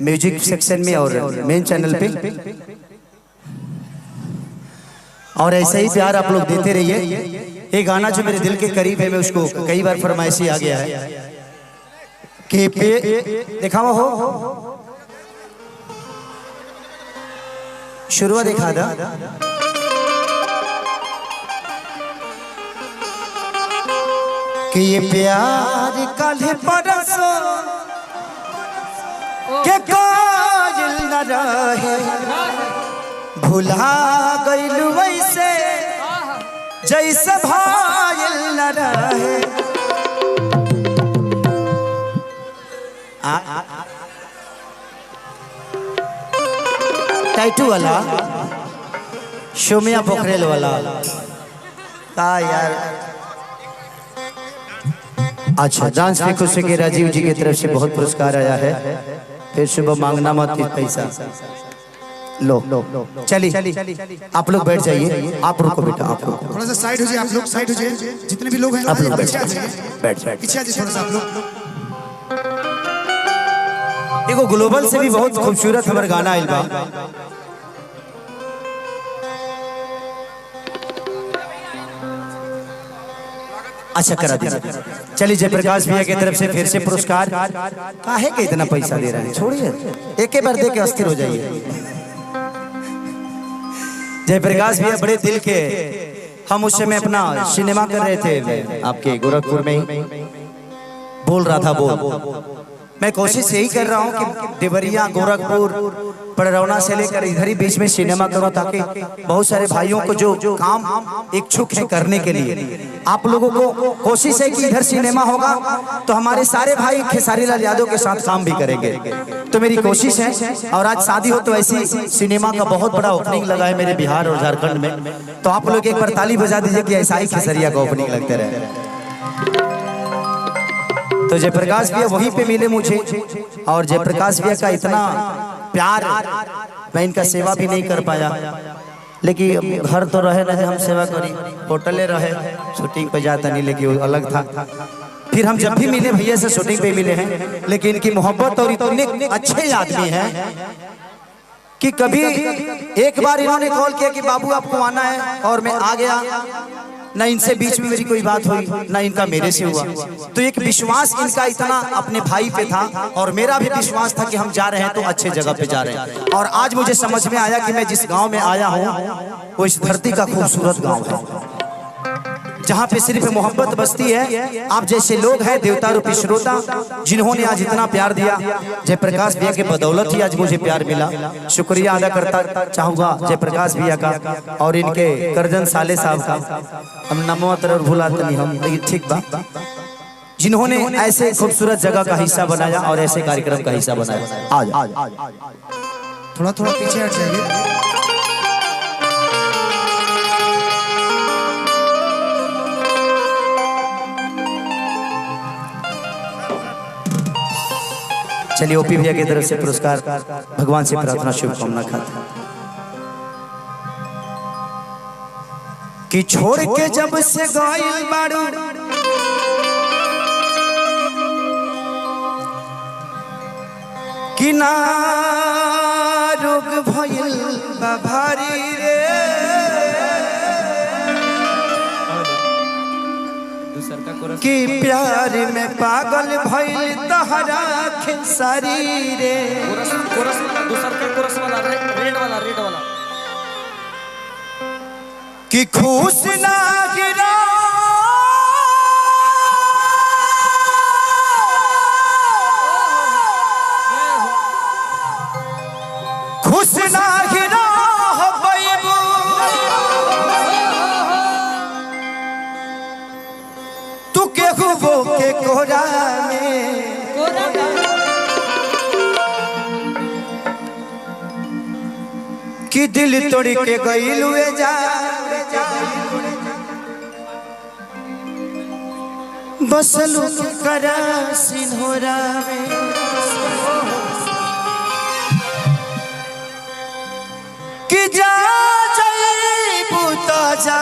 Music section में और main channel पे, और ऐसे ही प्यार आप लोग देते रहिए। ये गाना जो मेरे दिल के करीब है, मैं उसको कई बार फरमाइशी आ गया है कि देखा हो शुरुआत देखा था कि ये प्यार कल परसों के कायल न रहे, भुला गइल वैसे जैसे भायल न रहे। टाइटू वाला शोमिया पोखरेल वाला का यार। अच्छा, डांस में खुशी के राजीव जी की तरफ से बहुत पुरस्कार आया है। फिर सुबह मांगना मत पैसा लो। चलिए आप लोग बैठ जाइए। आप रुको बेटा, आप रुको, थोड़ा सा साइड हो जाइए। आप लोग साइड हो जाइए, जितने भी लोग हैं आप लोग बैठ पीछे आ जाइए थोड़ा सा आप लोग। देखो ग्लोबल से भी बहुत खूबसूरत हमारा गाना आइल बा। अच्छा करा दीजिए। चलिए जयप्रकाश भैया की तरफ से फिर से पुरस्कार। काहे के इतना पैसा दे रहे हैं, छोड़िए, एक ही बार दे के अस्थिर हो जाइए। जयप्रकाश भैया बड़े दिल के, हम उस समय अपना सिनेमा कर रहे थे आपके गोरखपुर में ही। बोल रहा था बोल, मैं कोशिश यही कर रहा हूँ कि देवरिया, गोरखपुर, पड़रौना से लेकर इधर ही बीच में सिनेमा करो, ताकि बहुत सारे भाइयों को जो काम इच्छुक है करने के लिए, आप लोगों को कोशिश है कि इधर सिनेमा होगा तो हमारे सारे भाई खेसारी लाल यादव के साथ काम भी करेंगे। तो मेरी कोशिश है, और आज शादी हो तो ऐसी सिनेमा का बहुत बड़ा ओपनिंग लगा है मेरे बिहार और झारखंड में। तो आप लोग एक बार ताली बजा दीजिए कि ऐसा ही खेसरिया का ओपनिंग लगते रहे। तो जयप्रकाश भैया वहीं पे मिले मुझे, और जयप्रकाश भैया का इतना प्यार, मैं इनका सेवा भी नहीं कर पाया। लेकिन घर तो रहे ना, हम सेवा करी, होटले रहे, शूटिंग पे जाता नहीं, लेकिन वो अलग था। फिर हम जब भी मिले भैया से शूटिंग पे मिले हैं, लेकिन इनकी मोहब्बत और इतने अच्छे आदमी हैं कि कभी एक बार इन्होंने कॉल किया कि बाबू आपको आना है, और मैं आ गया। ना इनसे बीच में मेरी कोई बात हुई, ना इनका मेरे से हुआ। तो एक विश्वास इनका इतना अपने भाई पे था, और मेरा भी विश्वास था कि हम जा रहे हैं तो अच्छे जगह पे जा रहे हैं। और आज मुझे समझ में आया कि मैं जिस गांव में आया हूँ वो इस धरती का खूबसूरत गांव है, जहाँ पे सिर्फ मोहब्बत बसती है। आप जैसे लोग हैं देवता रूपी श्रोता, जिन्होंने आज इतना प्यार दिया। जयप्रकाश भैया के बदौलत ही आज मुझे प्यार मिला। शुक्रिया अदा करता चाहूँगा जयप्रकाश भैया का, और इनके करजन साले साहब का। हम नमो तरह भुलाते नहीं हम, लेकिन ठीक बा, जिन्होंने ऐसे खूबसूरत जगह का हिस्सा बनाया और ऐसे कार्यक्रम का हिस्सा बनाया। आज थोड़ा थोड़ा पीछे हट जाइए। चलिए ओपी भैया की तरफ से पुरस्कार, भगवान से प्रार्थना शुभकामना खाते कि छोड़ के जब से गायल बाड़ू कि ना रोग भइल बा भारी रे, कि प्यार में पागल भइल तहरा खेसारी रे। कोरस वाला, दूसर का कोरस वाला, रेड वाला कि खुश ना गिरा खुश ना गिरा हो बैबू, तू केहू वो के कोरा में कि दिल तोड़ के गइल हुए जा, बसलू करा सिन्होरा में, कि जा जइबू तो जा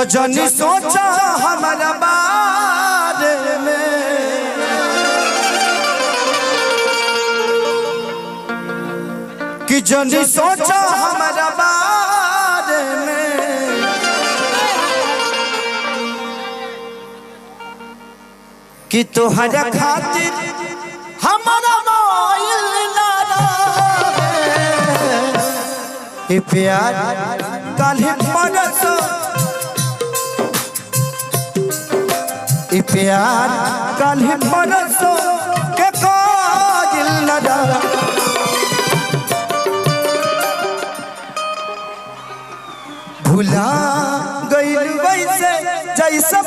तो जनी सोचा हमारा बारे में कि जनी सोचा हमारा बारे में कि तोहरा खातिर हमारा मोइल ना रहे प्यार काल्हि परसों प्यार काल्हि परसों के काजिल न रहे भुला गइल वैसे जैसे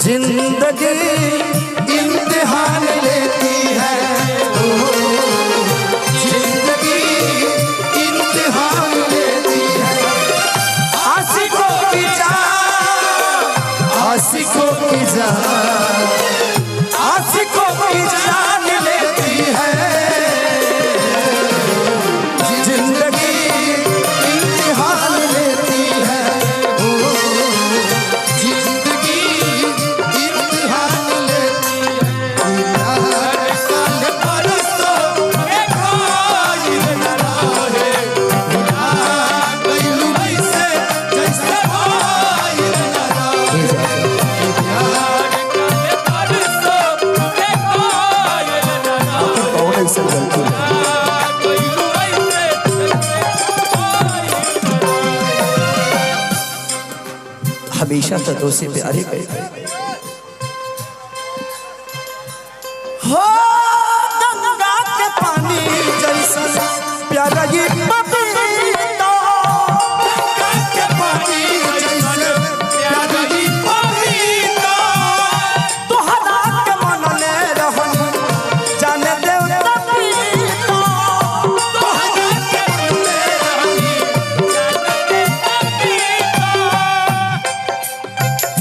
जिंदगी इम्तिहान लेती है जिंदगी इम्तिहान लेती है आशिकों की जान लेती है जिंदगी इम्तिहान लेती है हमेशा तो दोषी प्यारे गए हो गंगा के पानी जैसा प्यारा ये पपीता गंगा के पानी जैसा प्यारा ये पपीता तोहरा के मन ले रहन जाने देव पपीता तोहरा के मन ले रहन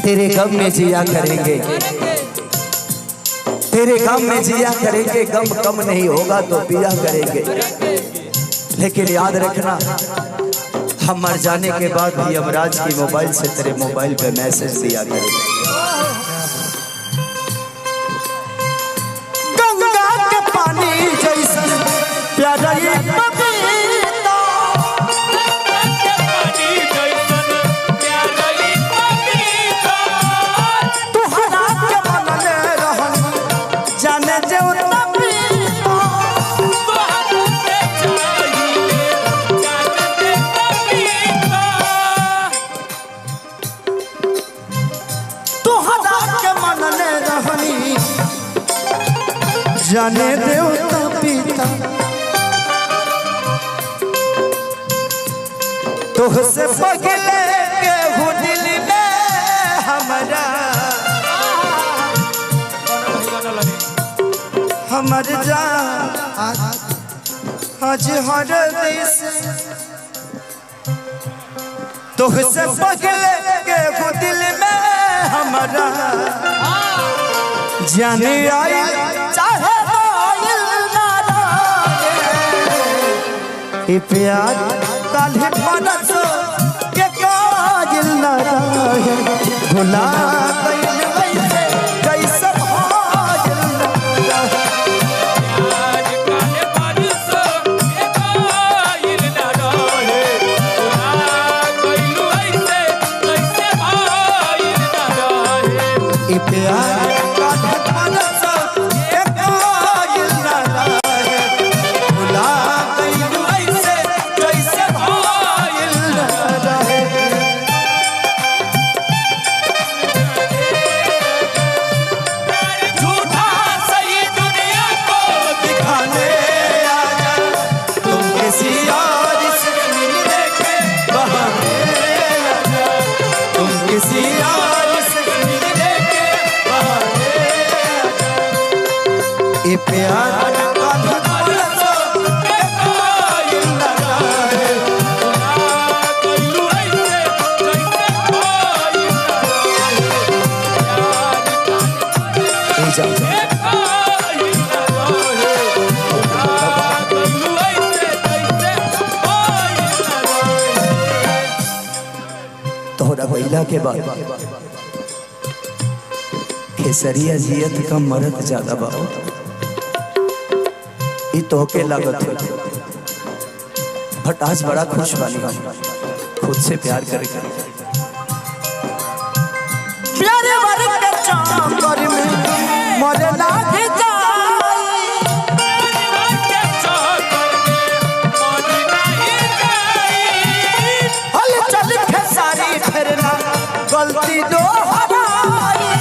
तेरे गम में जिया करेंगे तेरे गम में जिया करेंगे गम कम नहीं होगा तो पिया करेंगे लेकिन याद रखना हम मर जाने के बाद भी यमराज की मोबाइल से तेरे मोबाइल पे मैसेज दिया करेंगे गंगा के पानी जैसा प्यारा ये जाने देवता पिता तुझसे पगले के हो दिल में हमारा हमार जान आज हर देश तुझसे पगले के हो दिल में हमारा जाने आई चाहे प्यार काल्हि परसों के काजिल न रहे भुला गइल वैसे जैसे भाजिल न रहे प्यार काल्हि परसों के काजिल न रहे भुला गइल वैसे जैसे भाजिल न रहे प्यार काल्हि परसों के काजिल न रहे भुला झूठा सही दुनिया को ये प्यार तोहरा भइला के बाद खेसरिया जियत का मरद ज्यादा बाबू ई तोहके लागत है बट आज बड़ा खुश बानी खुद से प्यार करके प्यारे वाले के चाकर में मरे लाग जाई के चाकर में मरे नहीं जाई हल चल खेसारी फिरना गलती दो हमारी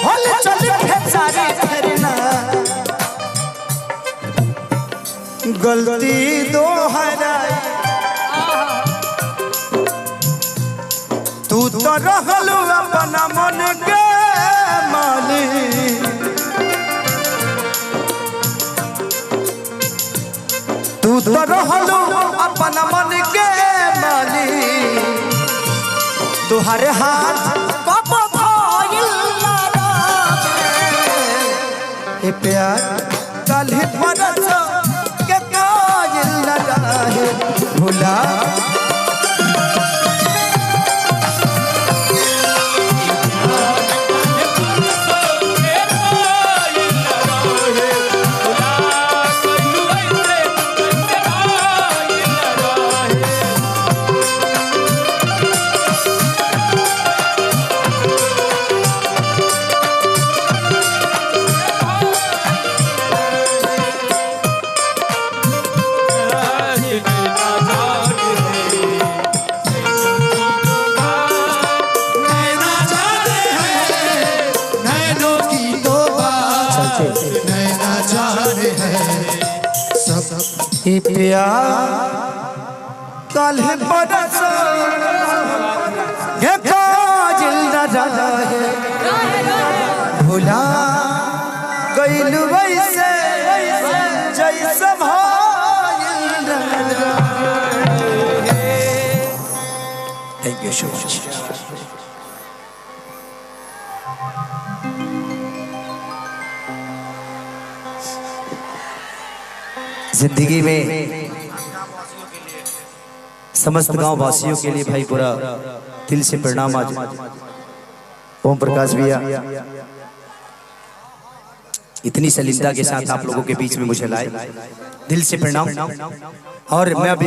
हल चल खेसारी फिरना गलती दोहराई तू तो रहलू अपना मन के मालिक तू तो रहलू अपना मन के मालिक तुहरे हाथ कब भइल ए प्यार कल परस के कायल लगा है भुला ये प्यार कल बरस ये काजिल लगा है भुला गइल वैसे जैसे भाइल थैंक यू सो मच जिंदगी में समस्त गांव वासियों के लिए भाई पूरा दिल से प्रणाम। आज ओम प्रकाश भैया इतनी सलीमता के साथ आप लोगों के बीच में मुझे लाए, दिल से प्रणाम। और मैं अभी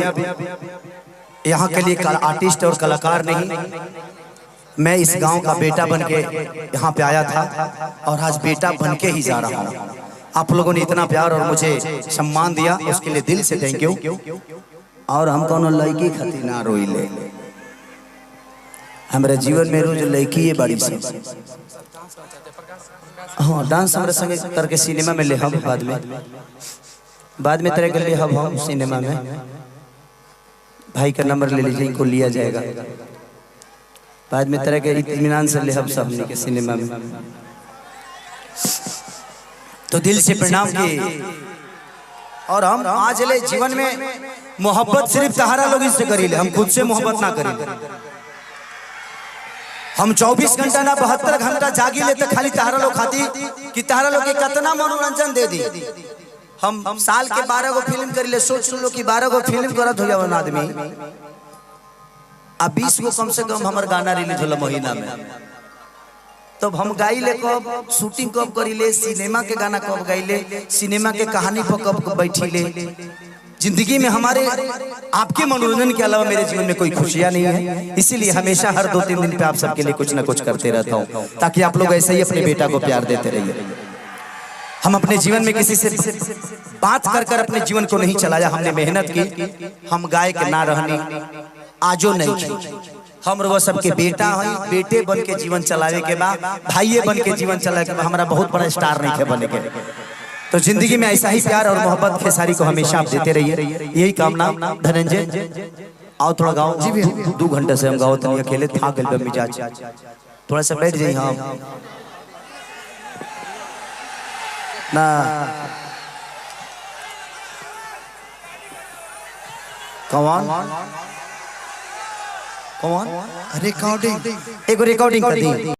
यहाँ के लिए आर्टिस्ट और कलाकार नहीं, मैं इस गांव का बेटा बन के यहाँ पे आया था और आज बेटा बन के ही जा रहा हूँ। आप लोगों ने इतना प्यार और मुझे सम्मान दिया, उसके लिए दिल से थैंक यू। और हम कौन लड़की खातिर ना रोइले, हमारे जीवन में रोज लड़की है बड़ी से। हाँ, डांस हमारे संगे करके सिनेमा में ले हम बाद में तरह के ले हम सिनेमा में। भाई का नंबर ले लीजिए, इनको लिया जाएगा बाद में तरह के इत्मीनान से ले हम सब के सिनेमा में। तो दिल से प्रणाम किए। और हम आज ले जीवन में मोहब्बत सिर्फ तहारा लोग इससे करी ले, हम खुद से मोहब्बत ना करी। हम 24 घंटा ना 72 घंटा जागी ले तो खाली तहारा लोग खाती कि तहारा लोग के कितना मनोरंजन दे दी। हम साल के 12 गो फिल्म करी ले, सोच लो कि 12 गो फिल्म करत हो जावन आदमी, अब 20 गो कम से कम हमार गाना रिलीज होला महीना में। तब हम गाई ले कब, शूटिंग कब करी ले, सिनेमा के गाना कब गाई ले, सिनेमा के कहानी पर कब बैठी ले। जिंदगी में हमारे आपके मनोरंजन के अलावा मेरे जीवन में कोई खुशियां नहीं है, इसीलिए हमेशा हर 2-3 दिन पे आप सबके लिए कुछ ना कुछ करते रहता हूँ, ताकि आप लोग ऐसे ही अपने बेटा को प्यार देते रहिए। हम अपने जीवन में किसी से बात कर कर अपने जीवन को नहीं चलाया, हमने मेहनत की। हम गायक ना रहनी आजो नहीं की, हम वो सबके बेटा है, बेटे बन के जीवन चलावे के बाद, भाइये बन के जीवन चलावे के बाद, हमारा बहुत बड़ा स्टार नहीं थे बने के। तो जिंदगी में ऐसा ही प्यार और मोहब्बत खेसारी को हमेशा आप देते रहिए, यही कामना। धनंजय आओ थोड़ा गाओ जी भैया। 2 घंटे से हम गाओ तनी अकेले था गल बे मिजाज थोड़ा सा बैठ जाइए हम ना कौन कौन रिकॉर्डिंग एक रिकॉर्डिंग कर दी